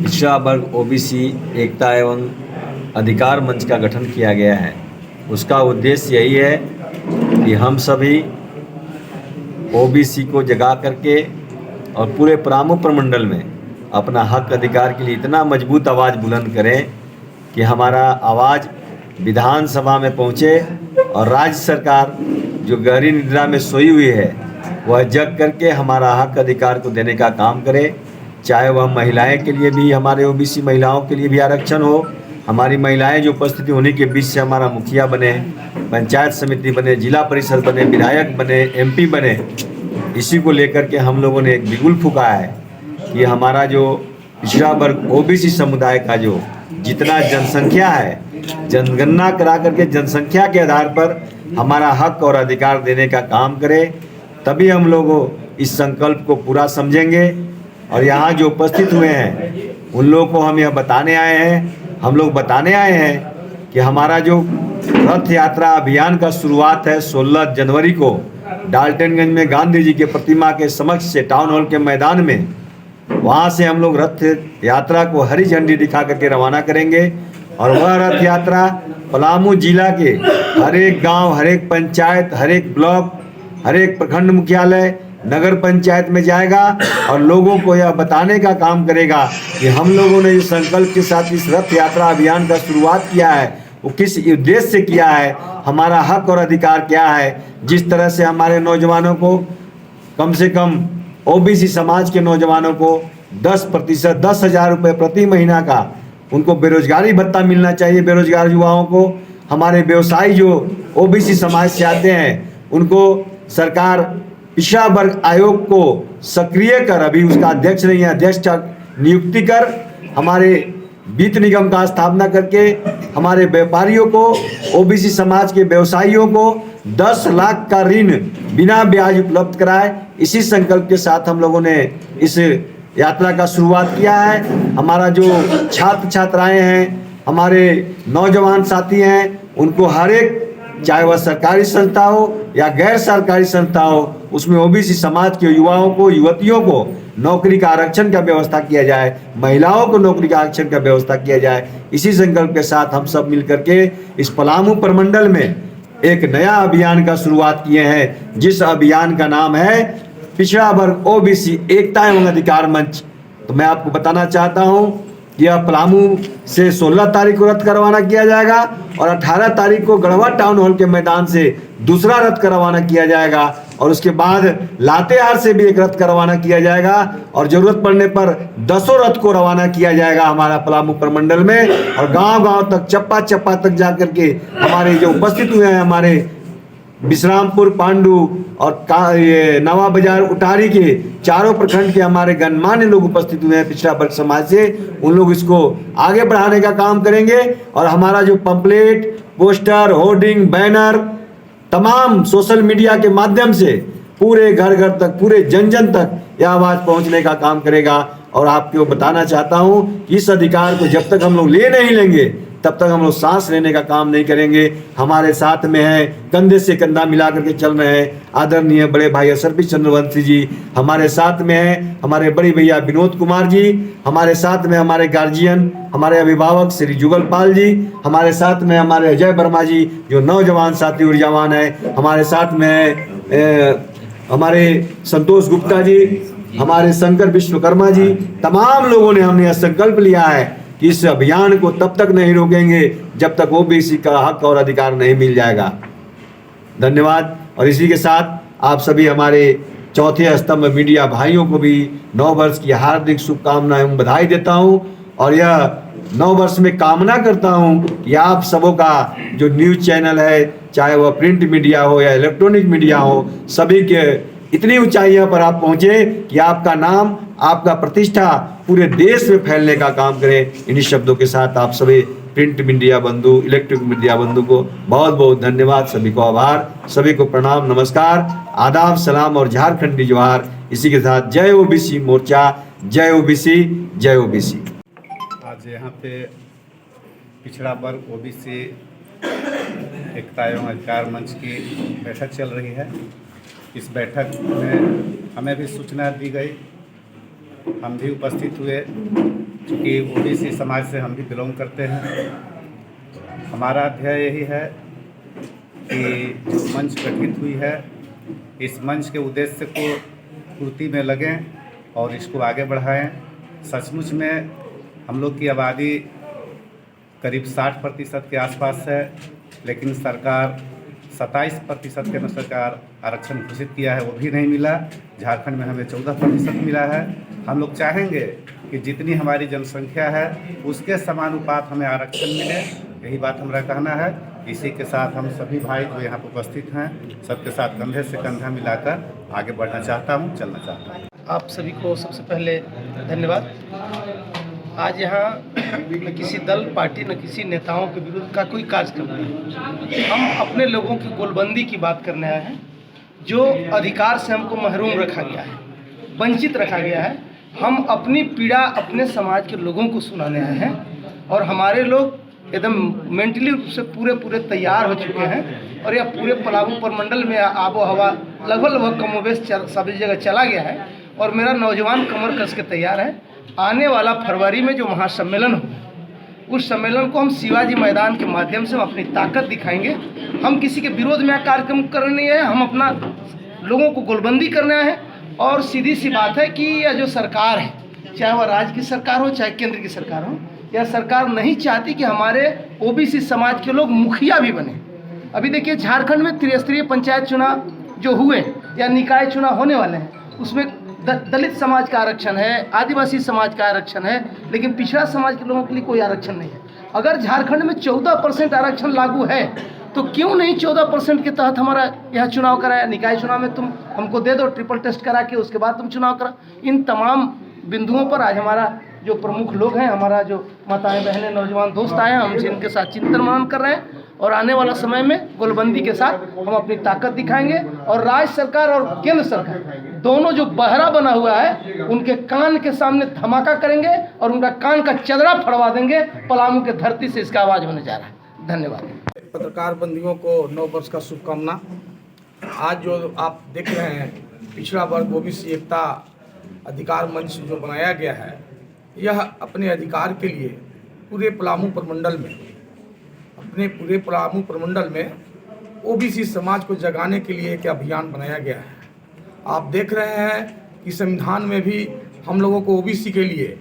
पिछड़ा वर्ग ओबीसी एकता एवं अधिकार मंच का गठन किया गया है। उसका उद्देश्य यही है कि हम सभी ओबीसी को जगा करके और पूरे पलामू प्रमंडल में अपना हक अधिकार के लिए इतना मजबूत आवाज़ बुलंद करें कि हमारा आवाज़ विधानसभा में पहुँचे और राज्य सरकार जो गहरी निद्रा में सोई हुई है वह जग करके हमारा हक अधिकार को देने का काम करे। चाहे वह महिलाएं के लिए भी, हमारे ओबीसी महिलाओं के लिए भी आरक्षण हो, हमारी महिलाएं जो उपस्थिति होने के बीच से हमारा मुखिया बने, पंचायत समिति बने, जिला परिषद बने, विधायक बने, एमपी बने। इसी को लेकर के हम लोगों ने एक बिगुल फूंका है कि हमारा जो पिछड़ा वर्ग ओबीसी समुदाय का जो जितना जनसंख्या है, जनगणना करा करके जनसंख्या के आधार पर हमारा हक और अधिकार देने का काम करे, तभी हम लोग इस संकल्प को पूरा समझेंगे। और यहाँ जो उपस्थित हुए हैं उन लोगों को हम यह बताने आए हैं, हम लोग बताने आए हैं कि हमारा जो रथ यात्रा अभियान का शुरुआत है 16 जनवरी को डाल्टनगंज में गांधी जी के प्रतिमा के समक्ष से टाउन हॉल के मैदान में, वहाँ से हम लोग रथ यात्रा को हरी झंडी दिखा करके रवाना करेंगे। और वह रथ यात्रा पलामू जिला के हर एक गांव, हर एक पंचायत, हर एक ब्लॉक, हर एक प्रखंड मुख्यालय, नगर पंचायत में जाएगा और लोगों को यह बताने का काम करेगा कि हम लोगों ने इस संकल्प के साथ इस रथ यात्रा अभियान का शुरुआत किया है, वो किस उद्देश्य से किया है, हमारा हक और अधिकार क्या है। जिस तरह से हमारे नौजवानों को कम से कम ओबीसी समाज के नौजवानों को 10% 10,000 रुपये प्रति महीना का उनको बेरोजगारी भत्ता मिलना चाहिए। बेरोजगार युवाओं को, हमारे व्यवसायी जो ओबीसी समाज से आते हैं उनको सरकार पिछड़ा वर्ग आयोग को सक्रिय कर, अभी उसका अध्यक्ष नहीं है, अध्यक्ष नियुक्ति कर, हमारे वित्त निगम का स्थापना करके हमारे व्यापारियों को, ओबीसी समाज के व्यवसायियों को 10 लाख का ऋण बिना ब्याज उपलब्ध कराए। इसी संकल्प के साथ हम लोगों ने इस यात्रा का शुरुआत किया है। हमारा जो छात्र छात्राएं हैं, हमारे नौजवान साथी हैं, उनको हर एक, चाहे वह सरकारी संस्था हो या गैर सरकारी संस्था हो, उसमें ओबीसी समाज के युवाओं को, युवतियों को नौकरी का आरक्षण का व्यवस्था किया जाए, महिलाओं को नौकरी का आरक्षण का व्यवस्था किया जाए। इसी संकल्प के साथ हम सब मिलकर के इस पलामू प्रमंडल में एक नया अभियान का शुरुआत किए हैं, जिस अभियान का नाम है पिछड़ा वर्ग ओबीसी एकता एवं अधिकार मंच। तो मैं आपको बताना चाहता हूं कि यह पलामू से 16 तारीख को रथ का रवाना किया जाएगा और 18 तारीख को गढ़वा टाउन हॉल के मैदान से दूसरा रथ का रवाना किया जाएगा और उसके बाद लातेहार से भी एक रथ का रवाना किया जाएगा और जरूरत पड़ने पर 10 रथ को रवाना किया जाएगा हमारा पलामू प्रमंडल में। और गांव-गांव तक, चप्पा चप्पा तक जाकर के हमारे जो उपस्थित हुए हैं, हमारे विश्रामपुर, पांडु और ये नवा बाजार, उटारी के चारों प्रखंड के हमारे गणमान्य लोग उपस्थित हुए हैं पिछड़ा वर्ग समाज से, उन लोग इसको आगे बढ़ाने का काम करेंगे। और हमारा जो पंपलेट, पोस्टर, होर्डिंग, बैनर, तमाम सोशल मीडिया के माध्यम से पूरे घर घर तक, पूरे जन जन तक यह आवाज़ पहुंचने का काम करेगा। और आपको बताना चाहता हूं कि इस अधिकार को जब तक हम लोग ले नहीं लेंगे तब तक हम लोग सांस लेने का काम नहीं करेंगे। हमारे साथ में है, कंधे से कंधा मिला करके चल रहे हैं आदरणीय बड़े भाई असरपी चंद्रवंशी जी, हमारे साथ में है हमारे बड़े भैया विनोद कुमार जी, हमारे साथ में हमारे गार्जियन, हमारे अभिभावक श्री जुगल पाल जी, हमारे साथ में हमारे अजय वर्मा जी जो नौजवान साथी ऊर्जावान है, हमारे साथ में है हमारे संतोष गुप्ता जी, हमारे शंकर विश्वकर्मा जी। तमाम लोगों ने हमने यह संकल्प लिया है कि इस अभियान को तब तक नहीं रोकेंगे जब तक ओबीसी का हक और अधिकार नहीं मिल जाएगा। धन्यवाद। और इसी के साथ आप सभी हमारे चौथे स्तंभ मीडिया भाइयों को भी 9 वर्ष की हार्दिक शुभकामनाएं एवं बधाई देता हूं। और यह 9 वर्ष में कामना करता हूं कि आप सबों का जो न्यूज़ चैनल है, चाहे वह प्रिंट मीडिया हो या इलेक्ट्रॉनिक मीडिया हो, सभी के इतनी ऊंचाइयों पर आप पहुंचे कि आपका नाम, आपका प्रतिष्ठा पूरे देश में फैलने का काम करें। इन्हीं शब्दों के साथ आप सभी प्रिंट मीडिया बंधु, इलेक्ट्रिक मीडिया बंधु को बहुत बहुत धन्यवाद, सभी को आभार, सभी को प्रणाम, नमस्कार, आदाब, सलाम और झारखंडी जोहार। इसी के साथ जय ओबीसी मोर्चा, जय ओबीसी, जय ओबीसी। आज यहाँ पे पिछड़ा वर्ग ओबीसी एकता एवं अधिकार मंच की बैठक चल रही है। इस बैठक में हमें भी सूचना दी गई हम भी उपस्थित हुए, क्योंकि ओबीसी समाज से हम भी बिलोंग करते हैं। हमारा ध्येय यही है कि जो मंच गठित हुई है, इस मंच के उद्देश्य को पूर्ति में लगें और इसको आगे बढ़ाएं। सचमुच में हम लोग की आबादी करीब 60% के आसपास है, लेकिन सरकार 27% के अनुसार सरकार आरक्षण घोषित किया है, वो भी नहीं मिला। झारखंड में हमें 14% मिला है। हम लोग चाहेंगे कि जितनी हमारी जनसंख्या है उसके समानुपात हमें आरक्षण मिले, यही बात हमारा कहना है। इसी के साथ हम सभी भाई जो यहाँ पर उपस्थित हैं, सबके साथ कंधे से कंधा मिलाकर आगे बढ़ना चाहता हूँ, चलना चाहता हूँ। आप सभी को सबसे पहले धन्यवाद। आज यहाँ न किसी दल पार्टी न किसी नेताओं के विरुद्ध का कोई कार्यक्रम नहीं, हम अपने लोगों की गोलबंदी की बात करने आए हैं। जो अधिकार से हमको महरूम रखा गया है, वंचित रखा गया है, हम अपनी पीड़ा अपने समाज के लोगों को सुनाने आए हैं। और हमारे लोग एकदम मेंटली रूप से पूरे तैयार हो चुके हैं। और यह पूरे पलामू प्रमंडल में आबो हवा लगभग कमोबेश सभी जगह चला गया है। और मेरा नौजवान कमर कस के तैयार है। आने वाला फरवरी में जो महासम्मेलन होगा, उस सम्मेलन को हम शिवाजी मैदान के माध्यम से हम अपनी ताकत दिखाएंगे। हम किसी के विरोध में कार्यक्रम करने नहीं आए, हम अपना लोगों को गोलबंदी करने आए हैं। और सीधी सी बात है कि यह जो सरकार है, चाहे वह राज्य की सरकार हो चाहे केंद्र की सरकार हो, यह सरकार नहीं चाहती कि हमारे ओबीसी समाज के लोग मुखिया भी बने। अभी देखिए झारखंड में त्रिस्तरीय पंचायत चुनाव जो हुए या निकाय चुनाव होने वाले हैं, उसमें दलित समाज का आरक्षण है, आदिवासी समाज का आरक्षण है, लेकिन पिछड़ा समाज के लोगों के लिए कोई आरक्षण नहीं है। अगर झारखंड में 14% आरक्षण लागू है तो क्यों नहीं 14% के तहत हमारा यहाँ चुनाव कराया? निकाय चुनाव में तुम हमको दे दो, ट्रिपल टेस्ट करा के उसके बाद तुम चुनाव करा। इन तमाम बिंदुओं पर आज हमारा जो प्रमुख लोग हैं, हमारा जो माताएं बहनें नौजवान दोस्त आए हैं, हम जिनके साथ चिंतन मनन कर रहे हैं। और आने वाला समय में गोलबंदी के साथ हम अपनी ताकत दिखाएंगे। और राज्य सरकार और केंद्र सरकार दोनों जो बहरा बना हुआ है, उनके कान के सामने धमाका करेंगे और उनका कान का चदरा फड़वा देंगे। पलामू के धरती से इसका आवाज़ होने जा रहा है। धन्यवाद। पत्रकार बंधुओं को नव वर्ष का शुभकामना। आज जो आप देख रहे हैं पिछड़ा वर्ग ओबीसी एकता अधिकार मंच जो बनाया गया है, यह अपने अधिकार के लिए पूरे पलामू प्रमंडल में ओबीसी समाज को जगाने के लिए एक अभियान बनाया गया है। आप देख रहे हैं कि संविधान में भी हम लोगों को ओबीसी के लिए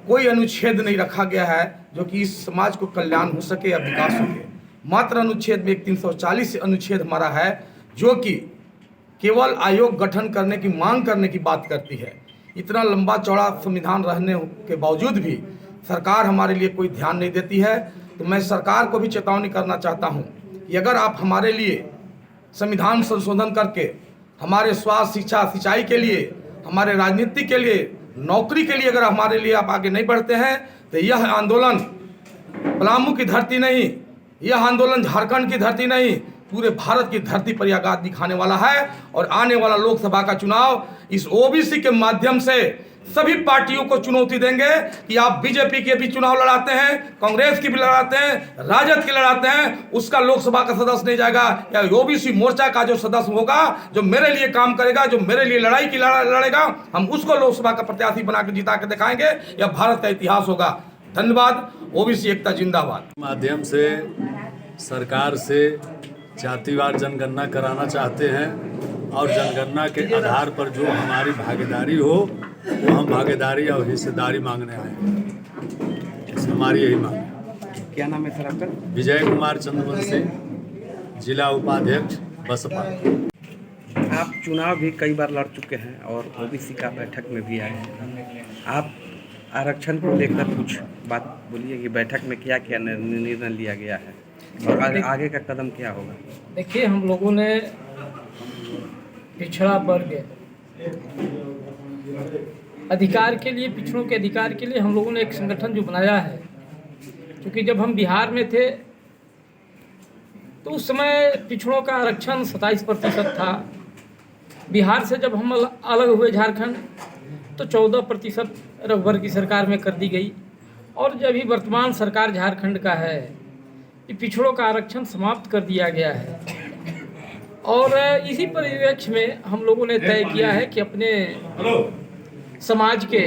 कोई अनुच्छेद नहीं रखा गया है जो कि इस समाज को कल्याण हो सके या विकास हो सके। मात्र अनुच्छेद में एक 340 अनुच्छेद हमारा है जो कि केवल आयोग गठन करने की मांग करने की बात करती है। इतना लंबा चौड़ा संविधान रहने के बावजूद भी सरकार हमारे लिए कोई ध्यान नहीं देती है। तो मैं सरकार को भी चेतावनी करना चाहता हूं कि अगर आप हमारे लिए संविधान संशोधन करके हमारे स्वास्थ्य, शिक्षा, सिंचाई के लिए, हमारे राजनीति के लिए, नौकरी के लिए अगर हमारे लिए आप आगे नहीं बढ़ते हैं तो यह आंदोलन पलामू की धरती नहीं, यह आंदोलन झारखंड की धरती नहीं, पूरे भारत की धरती पर यह आगाज दिखाने वाला है। और आने वाला लोकसभा का चुनाव इस ओबीसी के माध्यम से सभी पार्टियों को चुनौती देंगे कि आप बीजेपी के भी चुनाव लड़ाते हैं, कांग्रेस की भी लड़ाते हैं, राजद की लड़ाते हैं, उसका लोकसभा का सदस्य नहीं जाएगा। या ओबीसी मोर्चा का जो सदस्य होगा, जो मेरे लिए काम करेगा, जो मेरे लिए लड़ाई की लड़ेगा, हम उसको लोकसभा का प्रत्याशी बना के जिता के दिखाएंगे। यह भारत का इतिहास होगा। धन्यवाद। ओबीसी एकता जिंदाबाद। माध्यम से सरकार से जातिवार जनगणना कराना चाहते हैं और जनगणना के आधार पर जो हमारी भागीदारी हो वो हम भागीदारी और हिस्सेदारी मांगने आए हैं। हमारी यही मांग है। क्या नाम है सर आपका? विजय कुमार चंद्रवंशी, जिला उपाध्यक्ष बसपा। आप चुनाव भी कई बार लड़ चुके हैं और ओबीसी का बैठक में भी आए हैं। आप आरक्षण को लेकर कुछ बात बोलिए कि बैठक में क्या क्या निर्णय लिया गया है और आगे का कदम क्या होगा? देखिए, हम लोगों ने पिछड़ा वर्ग अधिकार के लिए, पिछड़ों के अधिकार के लिए हम लोगों ने एक संगठन जो बनाया है। क्योंकि जब हम बिहार में थे तो उस समय पिछड़ों का आरक्षण 27% था। बिहार से जब हम अलग हुए झारखंड तो 14% रघुवर की सरकार में कर दी गई। और जब ही वर्तमान सरकार झारखंड का है, ये पिछड़ों का आरक्षण समाप्त कर दिया गया है। और इसी परिप्रेक्ष्य में हम लोगों ने तय किया है कि अपने समाज के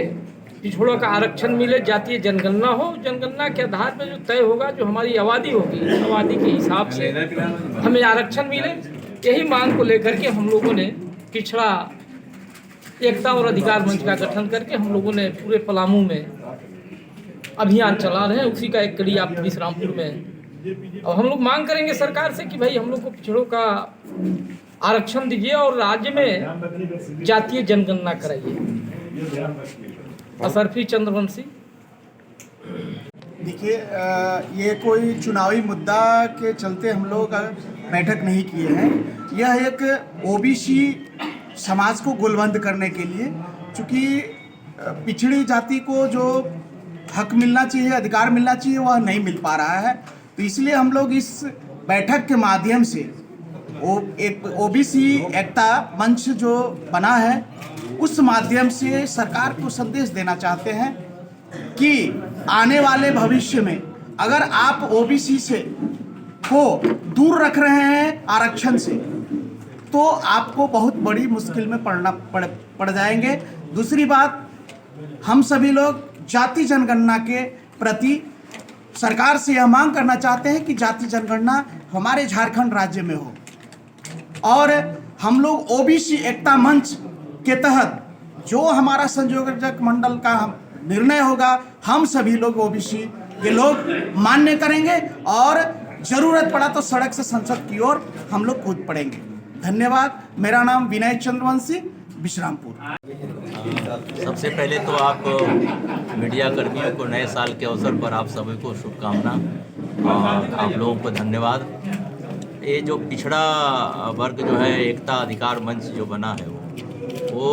पिछड़ों का आरक्षण मिले, जातीय जनगणना हो, जनगणना के आधार पर जो तय होगा, जो हमारी आबादी होगी, आबादी के हिसाब से हमें आरक्षण मिले। यही मांग को लेकर के हम लोगों ने पिछड़ा एकता और अधिकार मंच का गठन करके हम लोगों ने पूरे पलामू में अभियान चला रहे हैं। उसी का एक कड़ी आप विश्रामपुर में। और हम लोग मांग करेंगे सरकार से कि भाई हम लोग को पिछड़ों का आरक्षण दीजिए और राज्य में जातीय जनगणना कराइए। असरफी चंद्रवंशी। देखिए, ये कोई चुनावी मुद्दा के चलते हम लोग बैठक नहीं किए हैं। यह एक ओबीसी समाज को गोलबंद करने के लिए, चूँकि पिछड़ी जाति को जो हक मिलना चाहिए, अधिकार मिलना चाहिए, वह नहीं मिल पा रहा है। तो इसलिए हम लोग इस बैठक के माध्यम से एक ओबीसी एकता मंच जो बना है, उस माध्यम से सरकार को संदेश देना चाहते हैं कि आने वाले भविष्य में अगर आप ओबीसी से को दूर रख रहे हैं आरक्षण से, तो आपको बहुत बड़ी मुश्किल में पड़ जाएंगे। दूसरी बात, हम सभी लोग जाति जनगणना के प्रति सरकार से यह मांग करना चाहते हैं कि जाति जनगणना हमारे झारखंड राज्य में हो, और हम लोग ओबीसी एकता मंच के तहत जो हमारा संयोजक मंडल का निर्णय होगा, हम सभी लोग ओबीसी के लोग मान्य करेंगे और जरूरत पड़ा तो सड़क से संसद की ओर हम लोग कूद पड़ेंगे। धन्यवाद। मेरा नाम विनय चंद्रवंशी, विश्रामपुर। सबसे पहले तो आप मीडिया कर्मियों को नए साल के अवसर पर आप सभी को शुभकामना और आप लोगों को धन्यवाद। ये जो पिछड़ा वर्ग जो है एकता अधिकार मंच जो बना है वो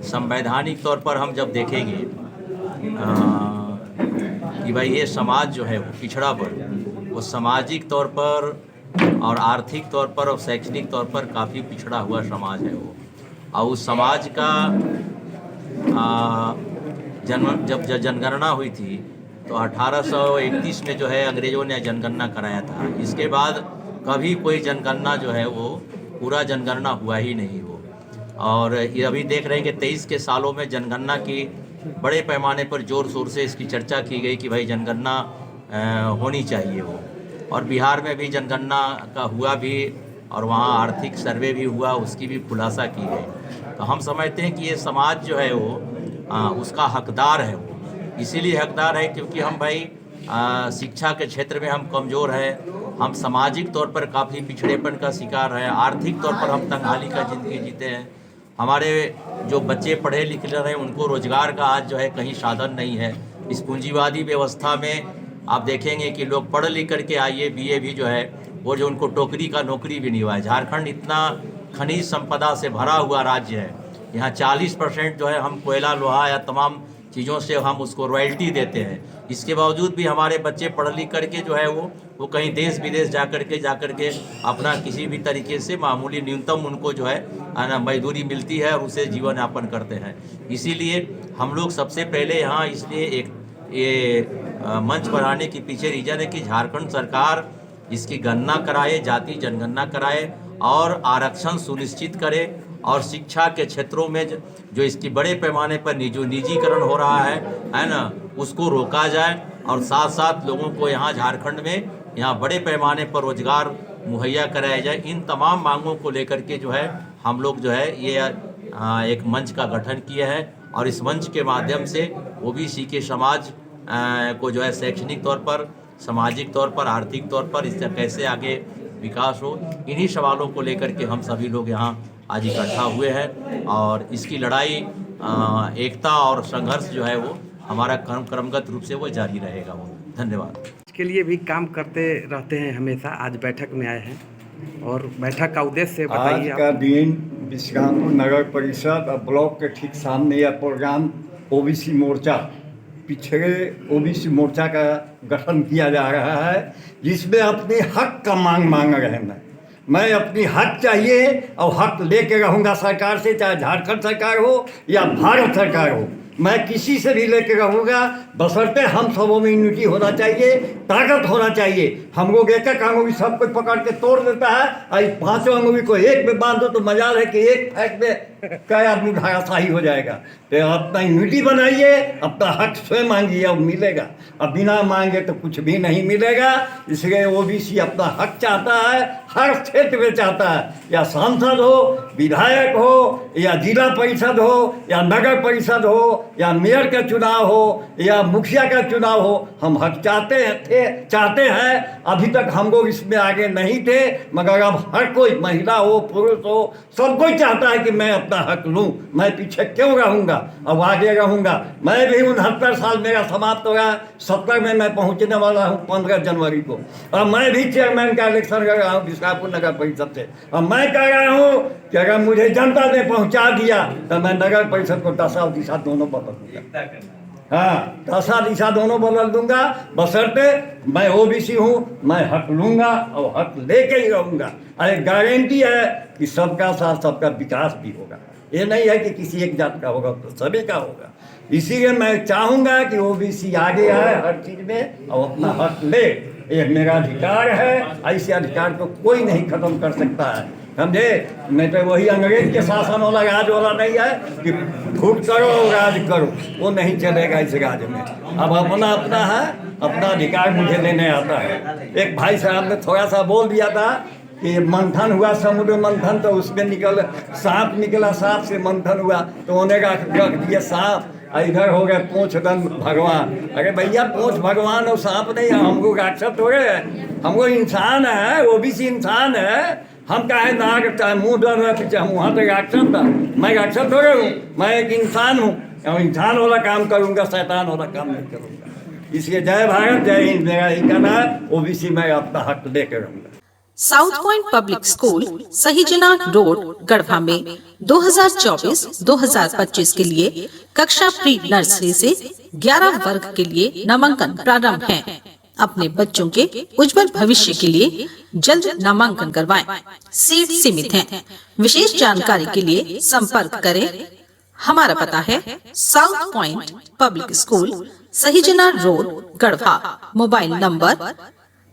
संवैधानिक तौर पर हम जब देखेंगे कि भाई ये समाज जो है वो पिछड़ा वर्ग वो सामाजिक तौर पर और आर्थिक तौर पर और शैक्षणिक तौर पर काफ़ी पिछड़ा हुआ समाज है वो। और उस समाज का जब जनगणना हुई थी तो 1831 में जो है अंग्रेज़ों ने जनगणना कराया था। इसके बाद कभी कोई जनगणना जो है वो पूरा जनगणना हुआ ही नहीं हो। और ये अभी देख रहे हैं कि 23 के सालों में जनगणना की बड़े पैमाने पर ज़ोर शोर से इसकी चर्चा की गई कि भाई जनगणना होनी चाहिए वो। और बिहार में भी जनगणना का हुआ भी और वहाँ आर्थिक सर्वे भी हुआ, उसकी भी खुलासा की गई। तो हम समझते हैं कि ये समाज जो है वो उसका हकदार है वो। इसीलिए हकदार है क्योंकि हम भाई शिक्षा के क्षेत्र में हम कमज़ोर हैं, हम सामाजिक तौर पर काफ़ी पिछड़ेपन का शिकार हैं, आर्थिक तौर पर हम तंगहाली का ज़िंदगी जीते हैं। हमारे जो बच्चे पढ़े लिखे रहे हैं उनको रोज़गार का आज जो है कहीं साधन नहीं है। इस पूंजीवादी व्यवस्था में आप देखेंगे कि लोग पढ़ लिख करके आईए बीए भी जो है वो जो उनको टोकरी का नौकरी भी नहीं हुआ है। झारखंड इतना खनिज संपदा से भरा हुआ राज्य है, यहाँ 40% जो है हम कोयला लोहा या तमाम चीज़ों से हम उसको रॉयल्टी देते हैं। इसके बावजूद भी हमारे बच्चे पढ़ लिख करके जो है वो कहीं देश विदेश जा करके अपना किसी भी तरीके से मामूली न्यूनतम उनको जो है ना मजदूरी मिलती है और उसे जीवन यापन करते हैं। इसीलिए हम लोग सबसे पहले यहाँ इसलिए एक ये मंच बनाने के पीछे रीजन है कि झारखंड सरकार इसकी गणना कराए, जाति जनगणना कराए और आरक्षण सुनिश्चित करे और शिक्षा के क्षेत्रों में जो इसकी बड़े पैमाने पर जो निजीकरण हो रहा है ना, उसको रोका जाए और साथ साथ लोगों को यहाँ झारखंड में यहाँ बड़े पैमाने पर रोजगार मुहैया कराया जाए। इन तमाम मांगों को लेकर के जो है हम लोग जो है ये एक मंच का गठन किया है और इस मंच के माध्यम से ओबीसी के समाज को जो है शैक्षणिक तौर पर, सामाजिक तौर पर, आर्थिक तौर पर इससे कैसे आगे विकास हो, इन्हीं सवालों को लेकर के हम सभी लोग यहाँ आज इकट्ठा हुए हैं। और इसकी लड़ाई एकता और संघर्ष जो है वो हमारा क्रमगत रूप से वो जारी रहेगा वो। धन्यवाद। इसके लिए भी काम करते रहते हैं हमेशा। आज बैठक में आए हैं और बैठक का उद्देश्य बताइए। आज का दिन विश्रामपुर नगर परिषद और ब्लॉक के ठीक सामने यह प्रोग्राम ओबीसी मोर्चा, पिछड़े ओबीसी मोर्चा का गठन किया जा रहा है, जिसमें अपने हक का मांग रहे हैं। मैं अपनी हक चाहिए और हक लेके रहूँगा सरकार से, चाहे झारखंड सरकार हो या भारत सरकार हो। मैं किसी से भी लेके रहूँगा, बशर्ते हम सबों में यूनिटी होना चाहिए, ताकत होना चाहिए। हम लोग एक एक अंगुली सब कोई पकड़ के तोड़ देता है और 5 अंगुली को एक में बांध दो तो मजाल है कि एक फैक में क्या आदमी धाराशाही हो जाएगा। तो अपना यूनिटी बनाइए, अपना हक स्वयं मांगिए और मिलेगा। अब बिना मांगे तो कुछ भी नहीं मिलेगा। इसलिए ओबीसी अपना हक चाहता है, हर क्षेत्र में चाहता है, या सांसद हो, विधायक हो, या जिला परिषद हो, या नगर परिषद हो, या मेयर का चुनाव हो, या मुखिया का चुनाव हो। हम हक चाहते हैं। अभी तक हम लोग इसमें आगे नहीं थे, मगर अब हर कोई, महिला हो, पुरुष हो, सब कोई चाहता है कि मैं अपना हक लूँ। मैं पीछे क्यों रहूँगा, अब आगे रहूँगा। मैं भी 69 साल मेरा समाप्त हो गया, 70 में मैं पहुँचने वाला हूँ 15 जनवरी को। और मैं भी चेयरमैन का इलेक्शन कर रहा हूँ बिस्कापुर नगर परिषद से। और मैं कह रहा हूँ कि अगर मुझे जनता ने पहुँचा दिया तो मैं नगर परिषद को दशा और दिशा दोनों बदल दूँगा। हाँ, दशा दिशा दोनों बदल दूंगा, बशर्ते मैं ओबीसी हूँ, मैं हक लूँगा और हक लेके ही रहूँगा। अरे गारंटी है कि सबका साथ सबका विकास भी होगा। ये नहीं है कि किसी एक जात का होगा तो सभी का होगा। इसीलिए मैं चाहूँगा कि ओबीसी आगे आए हर चीज़ में और अपना हक ले। ये मेरा अधिकार है, ऐसे अधिकार को कोई नहीं खत्म कर सकता है, समझे। नहीं तो वही अंग्रेज के शासन वाला राज वाला नहीं है कि फूट करो राज करो, वो नहीं चलेगा इस राज्य में। अब अपना अपना है, अपना अधिकार मुझे लेने आता है। एक भाई साहब ने थोड़ा सा बोल दिया था कि मंथन हुआ, समुद्र मंथन, तो उसमें सांप निकला, सांप से मंथन हुआ तो उन्हें रख दिया सांप, इधर हो गए पूंछ दंड भगवान। अरे भैया, पूंछ भगवान और सांप नहीं है, हमको राक्षस हो रहे हैं। हमको इंसान है, ओबीसी इंसान है। हम काहे नाक मुँह डर रहे पीछे, हम वहाँ तो राक्षस था। मैं राक्षस हो रहा हूँ, मैं एक इंसान हूँ और इंसान वाला काम करूँगा, शैतान वाला काम नहीं करूँगा। इसलिए जय भारत, जय हिंद। मेरा ही कहना है, ओबीसी में अपना हक लेकर रहूँगा। South point public school Sahijana road Garhwa में 2024-2025 के लिए कक्षा प्री नर्सरी से 11 वर्ग के लिए नामांकन प्रारंभ है। अपने बच्चों के उज्जवल भविष्य के लिए जल्द नामांकन करवाएं। सीट सीमित हैं। विशेष जानकारी के लिए संपर्क करें। हमारा पता है south point public school Sahijana road Garhwa. Mobile number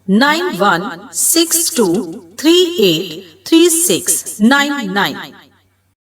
9162383699।